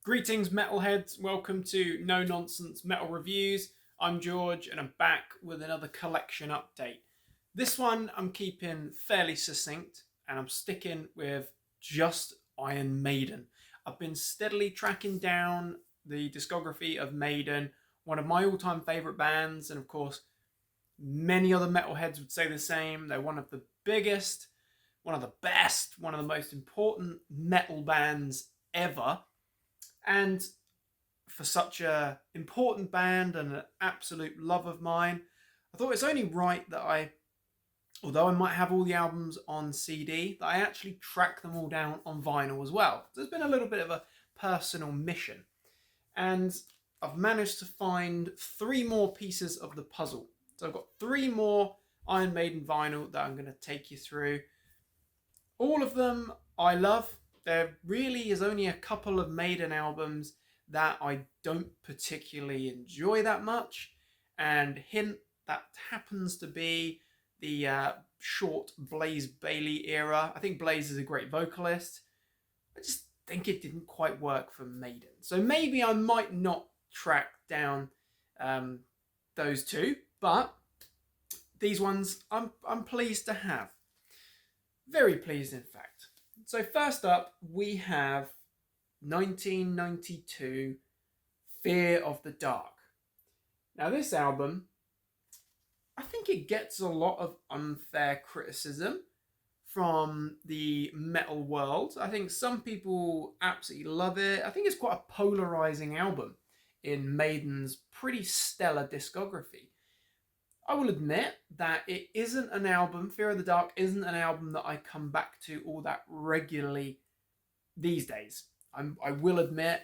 Greetings, Metalheads. Welcome to No Nonsense Metal Reviews. I'm George and I'm back with another collection update. This one I'm keeping fairly succinct and I'm sticking with just Iron Maiden. I've been steadily tracking down the discography of Maiden, one of my all-time favourite bands, and of course, many other metalheads would say the same. They're one of the biggest, one of the best, one of the most important metal bands ever. And for such a important band and an absolute love of mine, I thought it's only right that although I might have all the albums on CD, that I actually track them all down on vinyl as well. So it's been a little bit of a personal mission. And I've managed to find 3 more pieces of the puzzle. So I've got 3 more Iron Maiden vinyl that I'm going to take you through. All of them I love. There really is only a couple of Maiden albums that I don't particularly enjoy that much. And hint, that happens to be the short Blaze Bayley era. I think Blaze is a great vocalist. I just think it didn't quite work for Maiden. So maybe I might not track down those 2, but these ones I'm pleased to have. Very pleased, in fact. So first up, we have 1992, Fear of the Dark. Now this album, I think it gets a lot of unfair criticism from the metal world. I think some people absolutely love it. I think it's quite a polarizing album in Maiden's pretty stellar discography. I will admit that it isn't an album, Fear of the Dark isn't an album that I come back to all that regularly these days. I will admit,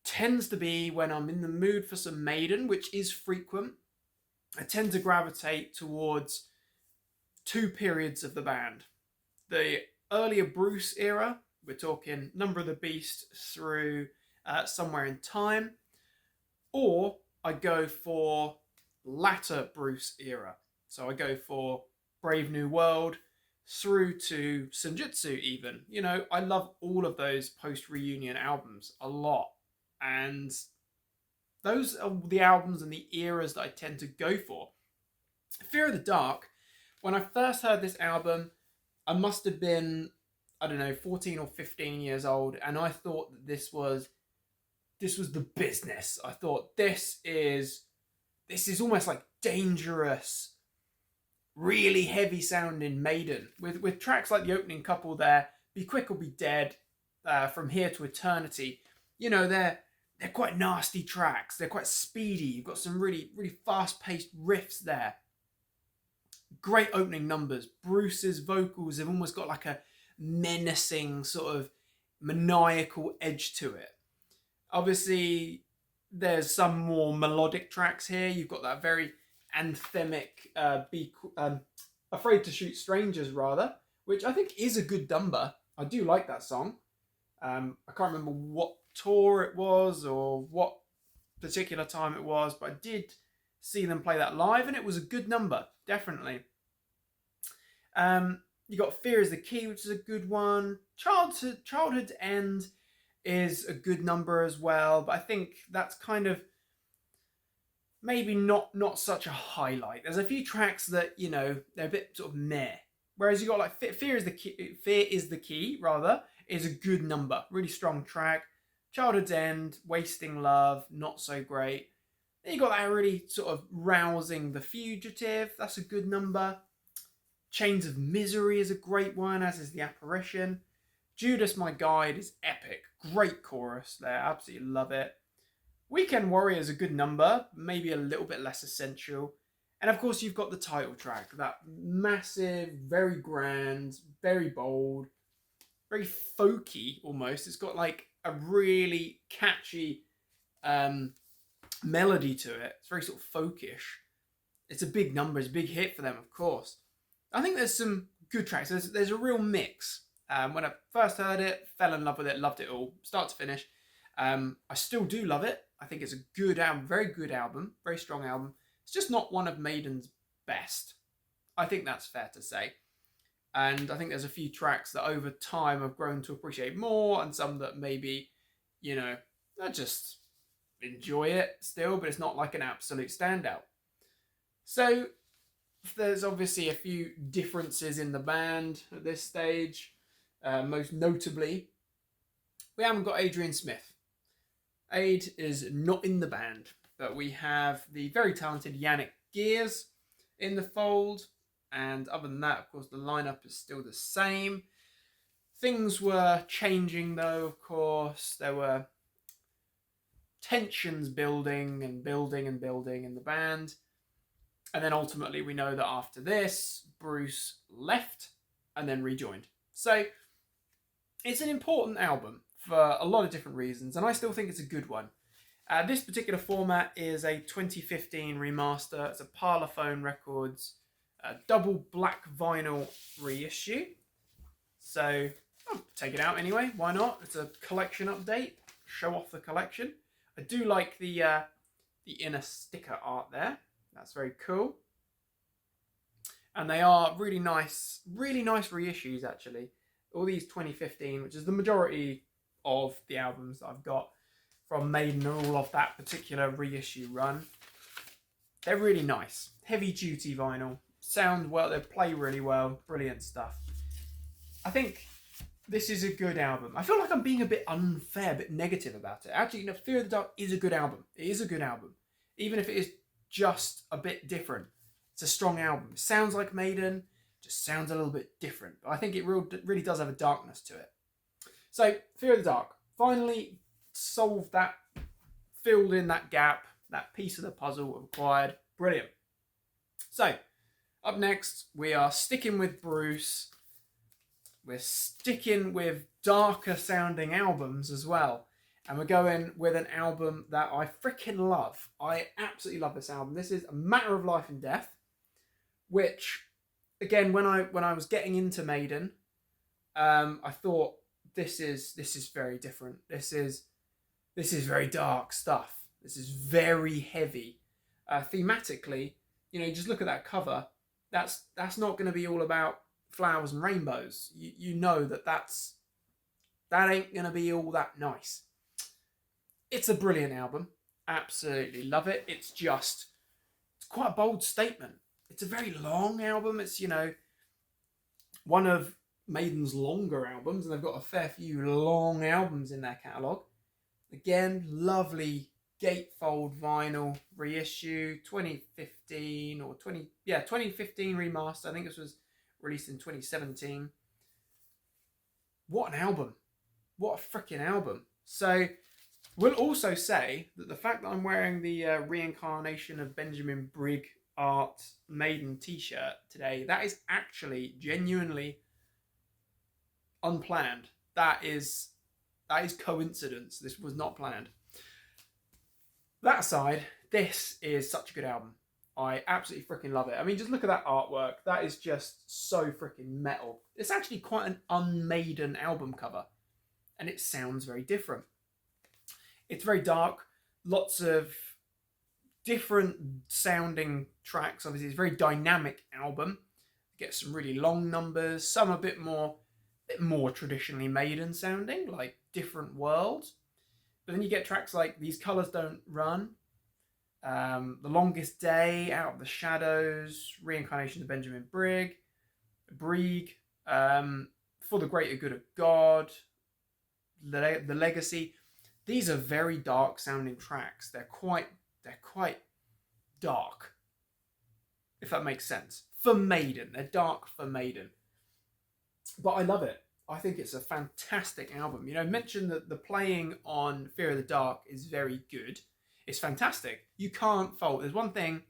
tends to be when I'm in the mood for some Maiden, which is frequent. I tend to gravitate towards 2 periods of the band. The earlier Bruce era, we're talking Number of the Beast through Somewhere in Time, or I go for latter Bruce era. So I go for Brave New World through to Senjutsu even. You know, I love all of those post-reunion albums a lot. And those are the albums and the eras that I tend to go for. Fear of the Dark, when I first heard this album, I must have been, 14 or 15 years old, and I thought that this was the business. I thought this is almost like dangerous, really heavy sounding Maiden with tracks like the opening couple there, Be Quick or Be Dead, From Here to Eternity. You know, they're quite nasty tracks. They're quite speedy. You've got some really, really fast-paced riffs there. Great opening numbers. Bruce's vocals have almost got like a menacing sort of maniacal edge to it. Obviously, there's some more melodic tracks here. You've got that very anthemic Afraid to Shoot Strangers, rather, which I think is a good number. I do like that song. I can't remember what tour it was or what particular time it was, but I did see them play that live, and it was a good number, definitely. You got Fear is the Key, which is a good one. Childhood's End is a good number as well, but I think that's kind of maybe not such a highlight. There's a few tracks that, you know, they're a bit sort of meh. Whereas you got like Fear is the Key, rather, is a good number. Really strong track. Childhood's End, Wasting Love, not so great. Then you got that really sort of rousing The Fugitive. That's a good number. Chains of Misery is a great one, as is The Apparition. Judas My Guide is epic. Great chorus there. Absolutely love it. Weekend Warrior is a good number, maybe a little bit less essential. And of course, you've got the title track, that massive, very grand, very bold, very folky almost. It's got like a really catchy melody to it. It's very sort of folkish. It's a big number. It's a big hit for them, of course. I think there's some good tracks. There's a real mix. When I first heard it, fell in love with it, loved it all, start to finish. I still do love it. I think it's a good album, very good album, very strong album. It's just not one of Maiden's best. I think that's fair to say. And I think there's a few tracks that over time I've grown to appreciate more, and some that maybe you know, I just enjoy it still, but it's not like an absolute standout. So there's obviously a few differences in the band at this stage. Most notably, we haven't got Adrian Smith. Aid is not in the band, but we have the very talented Yannick Gears in the fold. And other than that, of course, the lineup is still the same. Things were changing though, of course. There were tensions building and building and building in the band. And then ultimately we know that after this, Bruce left and then rejoined. So it's an important album for a lot of different reasons, and I still think it's a good one. This particular format is a 2015 remaster. It's a Parlophone Records double black vinyl reissue. So I'll take it out anyway. Why not? It's a collection update. Show off the collection. I do like the inner sticker art there. That's very cool. And they are really nice reissues actually. All these 2015, which is the majority of the albums that I've got from Maiden, are all of that particular reissue run. They're really nice. Heavy duty vinyl. Sound well, they play really well. Brilliant stuff. I think this is a good album. I feel like I'm being a bit unfair, a bit negative about it. Actually, you know, Fear of the Dark is a good album. It is a good album. Even if it is just a bit different. It's a strong album. It sounds like Maiden, just sounds a little bit different. But I think it really does have a darkness to it. So, Fear of the Dark. Finally solved that, filled in that gap, that piece of the puzzle required. Brilliant. So, up next, we are sticking with Bruce. We're sticking with darker sounding albums as well. And we're going with an album that I freaking love. I absolutely love this album. This is A Matter of Life and Death, which, again, when I was getting into Maiden, I thought this is very different. This is very dark stuff. This is very heavy. Thematically, you know, just look at that cover. That's not going to be all about flowers and rainbows. You know that ain't going to be all that nice. It's a brilliant album. Absolutely love it. It's quite a bold statement. It's a very long album. It's, you know, one of Maiden's longer albums, and they've got a fair few long albums in their catalogue. Again, lovely gatefold vinyl reissue, 2015 2015 remaster. I think this was released in 2017. What an album. What a freaking album. So, we'll also say that the fact that I'm wearing the reincarnation of Benjamin Brigg art Maiden t-shirt today, that is actually genuinely unplanned. That is coincidence. This was not planned. That aside, this is such a good album. I absolutely freaking love it. I mean, just look at that artwork. That is just so freaking metal. It's actually quite an un-Maiden album cover, and it sounds very different. It's very dark, lots of different sounding tracks. Obviously, it's a very dynamic album. You get some really long numbers, some a bit more traditionally Maiden sounding, like Different World. But then you get tracks like These Colours Don't Run, The Longest Day, Out of the Shadows, Reincarnation of Benjamin Brigg, For the Greater Good of God, The Legacy. These are very dark sounding tracks. They're quite dark, if that makes sense. For Maiden. They're dark for Maiden. But I love it. I think it's a fantastic album. You know, mention that the playing on Fear of the Dark is very good. It's fantastic. You can't fault. There's one thing,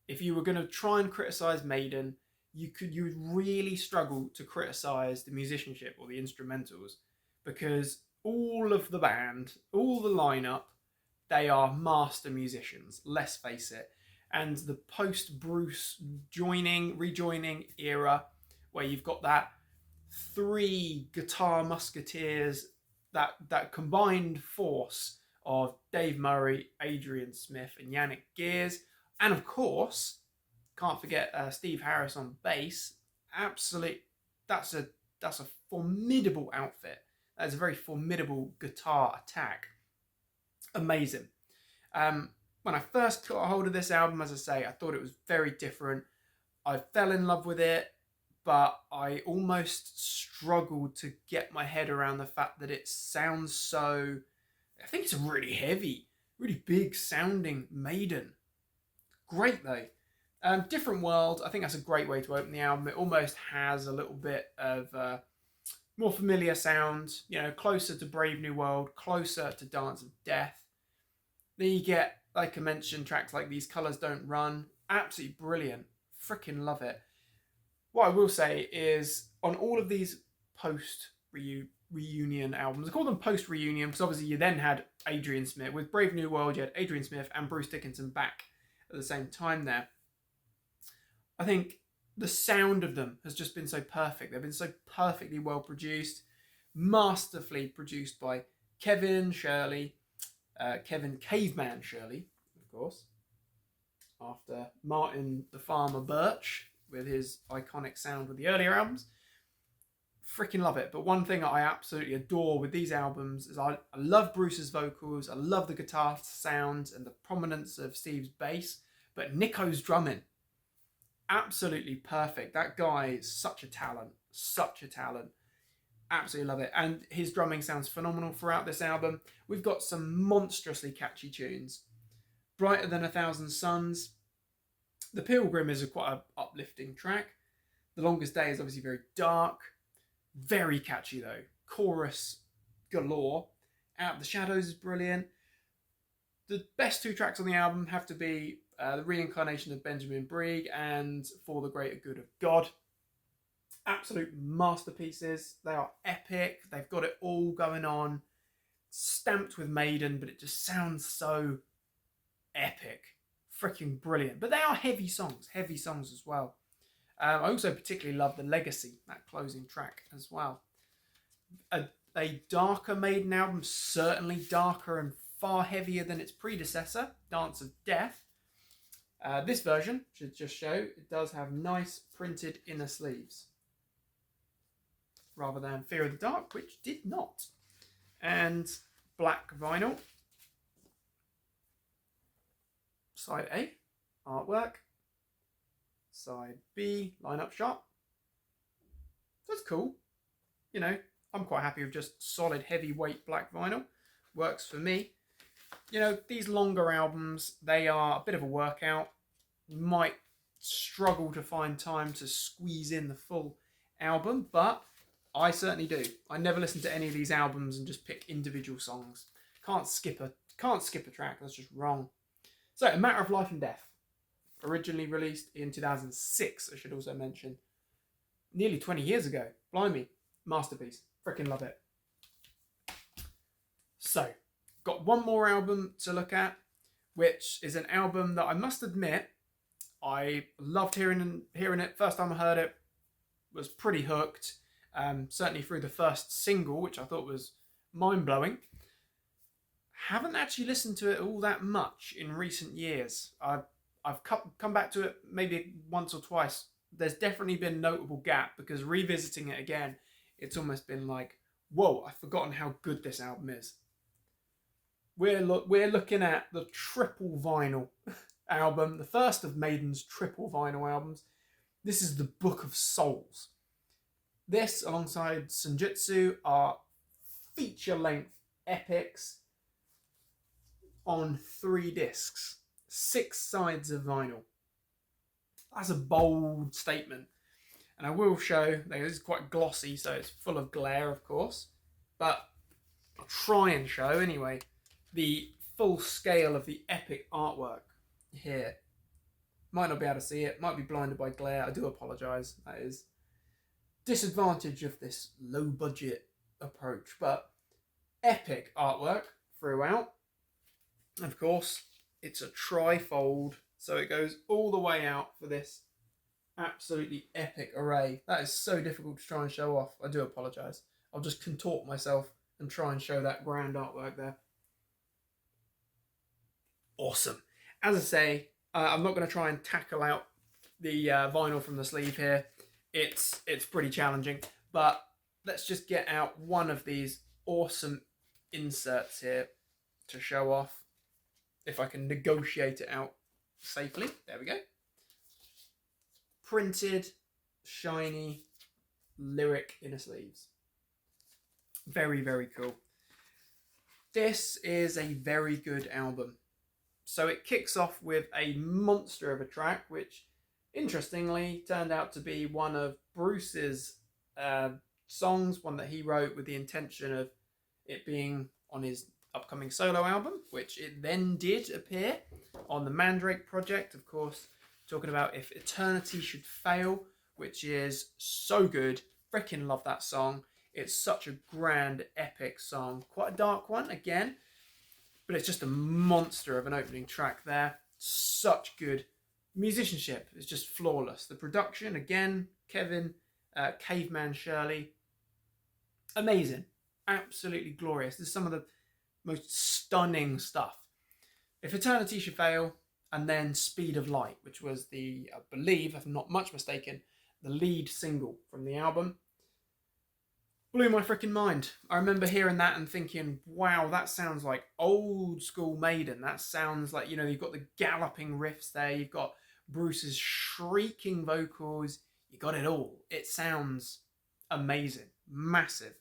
if you were going to try and criticise Maiden, you would really struggle to criticise the musicianship or the instrumentals, because all of the band, all the lineup, they are master musicians, let's face it. And the post-Bruce rejoining era, where you've got that three guitar musketeers, that combined force of Dave Murray, Adrian Smith, and Yannick Gears, and of course, can't forget Steve Harris on bass. That's a formidable outfit. That's a very formidable guitar attack. Amazing. When I first got a hold of this album, as I say, I thought it was very different. I fell in love with it, but I almost struggled to get my head around the fact that it sounds so... I think it's a really heavy, really big sounding Maiden. Great though. Different World, I think that's a great way to open the album. It almost has a little bit of more familiar sound, you know, closer to Brave New World, closer to Dance of Death. Then you get, like I mentioned, tracks like These Colours Don't Run. Absolutely brilliant. Freaking love it. What I will say is, on all of these post-reunion albums, I call them post-reunion because obviously you then had Adrian Smith. With Brave New World, you had Adrian Smith and Bruce Dickinson back at the same time there. I think the sound of them has just been so perfect. They've been so perfectly well produced, masterfully produced by Kevin Shirley, Kevin Caveman Shirley, of course, after Martin the Farmer Birch with his iconic sound with the earlier albums. Freaking love it. But one thing I absolutely adore with these albums is I love Bruce's vocals, I love the guitar sound and the prominence of Steve's bass, but Nico's drumming, absolutely perfect. That guy is such a talent, such a talent. Absolutely love it. And his drumming sounds phenomenal throughout this album. We've got some monstrously catchy tunes. Brighter Than a Thousand Suns. The Pilgrim is quite an uplifting track. The Longest Day is obviously very dark. Very catchy though. Chorus galore. Out of the Shadows is brilliant. The best two tracks on the album have to be The Reincarnation of Benjamin Brigg and For the Greater Good of God. Absolute masterpieces. They are epic. They've got it all going on. Stamped with Maiden, but it just sounds so epic. Freaking brilliant. But they are heavy songs as well. I also particularly love The Legacy, that closing track as well. A darker Maiden album, certainly darker and far heavier than its predecessor, Dance of Death. This version, should just show, it does have nice printed inner sleeves, rather than Fear of the Dark, which did not. And black vinyl. Side A, artwork. Side B, lineup shot. That's cool. You know, I'm quite happy with just solid heavyweight black vinyl. Works for me. You know, these longer albums, they are a bit of a workout. You might struggle to find time to squeeze in the full album, but I certainly do. I never listen to any of these albums and just pick individual songs. Can't skip a track. That's just wrong. So, A Matter of Life and Death. Originally released in 2006, I should also mention. Nearly 20 years ago. Blimey. Masterpiece. Freaking love it. So, got one more album to look at, which is an album that I must admit, I loved hearing it. First time I heard it, was pretty hooked. Certainly through the first single, which I thought was mind-blowing. Haven't actually listened to it all that much in recent years. I've come back to it maybe once or twice. There's definitely been a notable gap because revisiting it again, it's almost been like, whoa, I've forgotten how good this album is. We're looking at the triple vinyl album, the first of Maiden's triple vinyl albums. This is the Book of Souls. This, alongside Senjutsu, are feature-length epics on 3 discs, 6 sides of vinyl. That's a bold statement. And I will show, this is quite glossy, so it's full of glare, of course. But I'll try and show, anyway, the full scale of the epic artwork here. Might not be able to see it, might be blinded by glare. I do apologise. That is disadvantage of this low-budget approach. But epic artwork throughout. Of course, it's a tri-fold, so it goes all the way out for this absolutely epic array. That is so difficult to try and show off. I do apologise. I'll just contort myself and try and show that grand artwork there. Awesome. As I say, I'm not going to try and tackle out the vinyl from the sleeve here. It's pretty challenging, but let's just get out one of these awesome inserts here to show off. If I can negotiate it out safely. There we go. Printed, shiny, lyric inner sleeves. Very, very cool. This is a very good album. So it kicks off with a monster of a track, which interestingly turned out to be one of Bruce's songs, one that he wrote with the intention of it being on his upcoming solo album, which it then did appear on the Mandrake project, of course, talking about If Eternity Should Fail, which is so good. Freaking love that song. It's such a grand, epic song. Quite a dark one, again, but it's just a monster of an opening track there. Such good musicianship. It's just flawless. The production, again, Kevin, Caveman Shirley, amazing. Absolutely glorious. This is some of the most stunning stuff. If Eternity Should Fail, and then Speed of Light, which was the, I believe, if I'm not much mistaken, the lead single from the album. Blew my freaking mind. I remember hearing that and thinking, wow, that sounds like old school Maiden. That sounds like, you know, you've got the galloping riffs there, you've got Bruce's shrieking vocals, you got it all. It sounds amazing. Massive.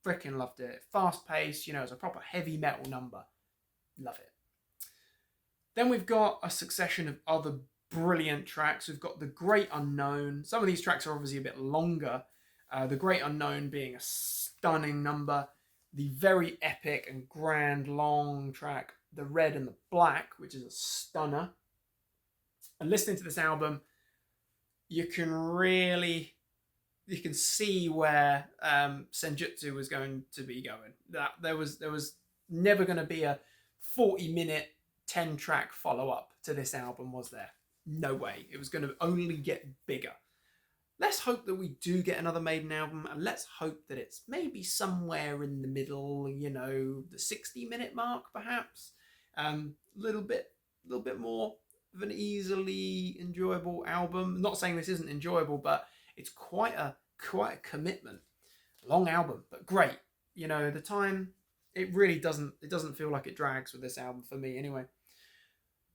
Freaking loved it. Fast paced, you know, it's a proper heavy metal number. Love it. Then we've got a succession of other brilliant tracks. We've got The Great Unknown. Some of these tracks are obviously a bit longer. The Great Unknown being a stunning number. The very epic and grand long track, The Red and the Black, which is a stunner. And listening to this album, you can see where Senjutsu was going to be going. That there was never going to be a 40-minute 10-track follow-up to this album, was there? No way. It was going to only get bigger. Let's hope that we do get another Maiden album, and let's hope that it's maybe somewhere in the middle, you know, the 60-minute mark, perhaps. Little bit more of an easily enjoyable album. I'm not saying this isn't enjoyable, but it's quite a commitment. Long album, but great. You know, the time, it really doesn't feel like it drags with this album for me anyway.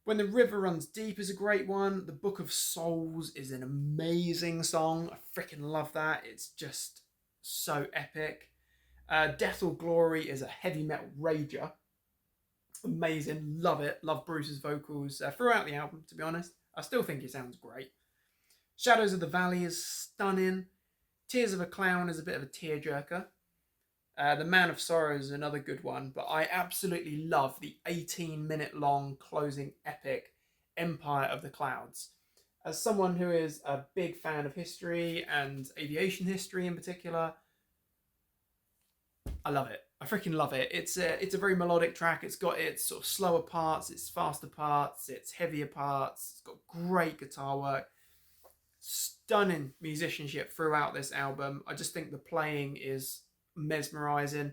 When the River Runs Deep is a great one. The Book of Souls is an amazing song. I freaking love that. It's just so epic. Death or Glory is a heavy metal rager. Amazing. Love it. Love Bruce's vocals throughout the album, to be honest. I still think he sounds great. Shadows of the Valley is stunning. Tears of a Clown is a bit of a tearjerker. The Man of Sorrows is another good one, but I absolutely love the 18-minute long closing epic Empire of the Clouds. As someone who is a big fan of history and aviation history in particular, I love it. I freaking love it. It's a very melodic track. It's got its sort of slower parts, its faster parts, its heavier parts. It's got great guitar work. Stunning musicianship throughout this album. I just think the playing is mesmerizing.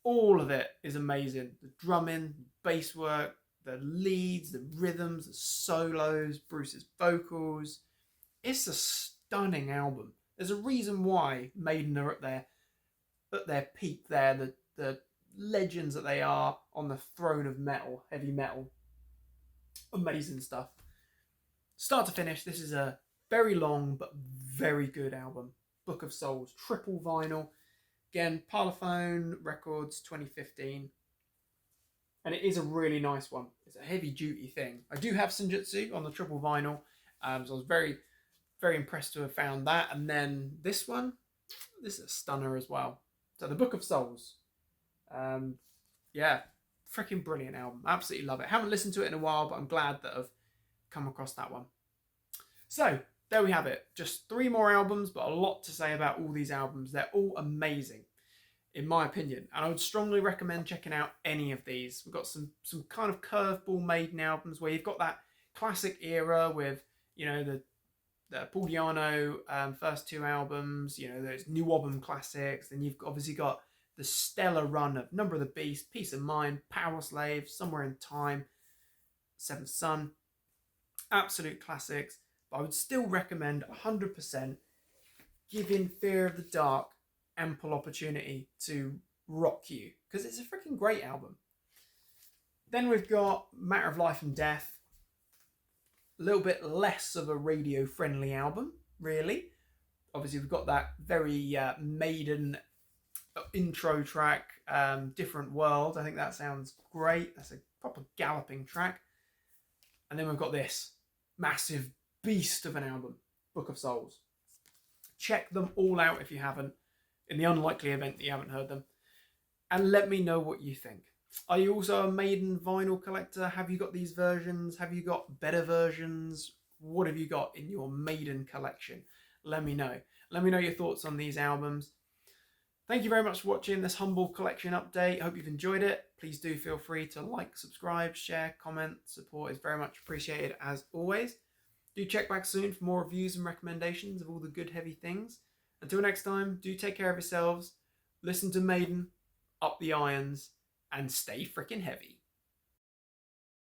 All of it is amazing. The drumming, bass work, the leads, the rhythms, the solos, Bruce's vocals. It's a stunning album. There's a reason why Maiden are at their peak there, the legends that they are on the throne of metal, heavy metal. Amazing stuff. Start to finish, this is a very long but very good album. Book of Souls, triple vinyl. Again, Parlophone Records 2015. And it is a really nice one. It's a heavy duty thing. I do have Senjutsu on the triple vinyl. So I was very, very impressed to have found that. And then this one, this is a stunner as well. So the Book of Souls. Yeah, freaking brilliant album. Absolutely love it. Haven't listened to it in a while, but I'm glad that I've come across that one. So there we have it. Just 3 more albums, but a lot to say about all these albums. They're all amazing, in my opinion. And I would strongly recommend checking out any of these. We've got some kind of curveball Maiden albums where you've got that classic era with, you know, the Paul Di'Anno first 2 albums, you know, those NWOBHM classics. Then you've obviously got the stellar run of Number of the Beast, Peace of Mind, Power Slave, Somewhere in Time, Seventh Son. Absolute classics. But I would still recommend 100% giving Fear of the Dark ample opportunity to rock you, because it's a freaking great album. Then we've got Matter of Life and Death. A little bit less of a radio-friendly album, really. Obviously, we've got that very Maiden intro track, Different World. I think that sounds great. That's a proper galloping track. And then we've got this massive beast of an album, Book of Souls. Check them all out if you haven't, in the unlikely event that you haven't heard them. And let me know what you think. Are you also a Maiden vinyl collector? Have you got these versions? Have you got better versions? What have you got in your Maiden collection? Let me know. Let me know your thoughts on these albums. Thank you very much for watching this humble collection update. Hope you've enjoyed it. Please do feel free to like, subscribe, share, comment. Support is very much appreciated as always. Do check back soon for more reviews and recommendations of all the good heavy things. Until next time, do take care of yourselves. Listen to Maiden, up the irons, and stay freaking heavy.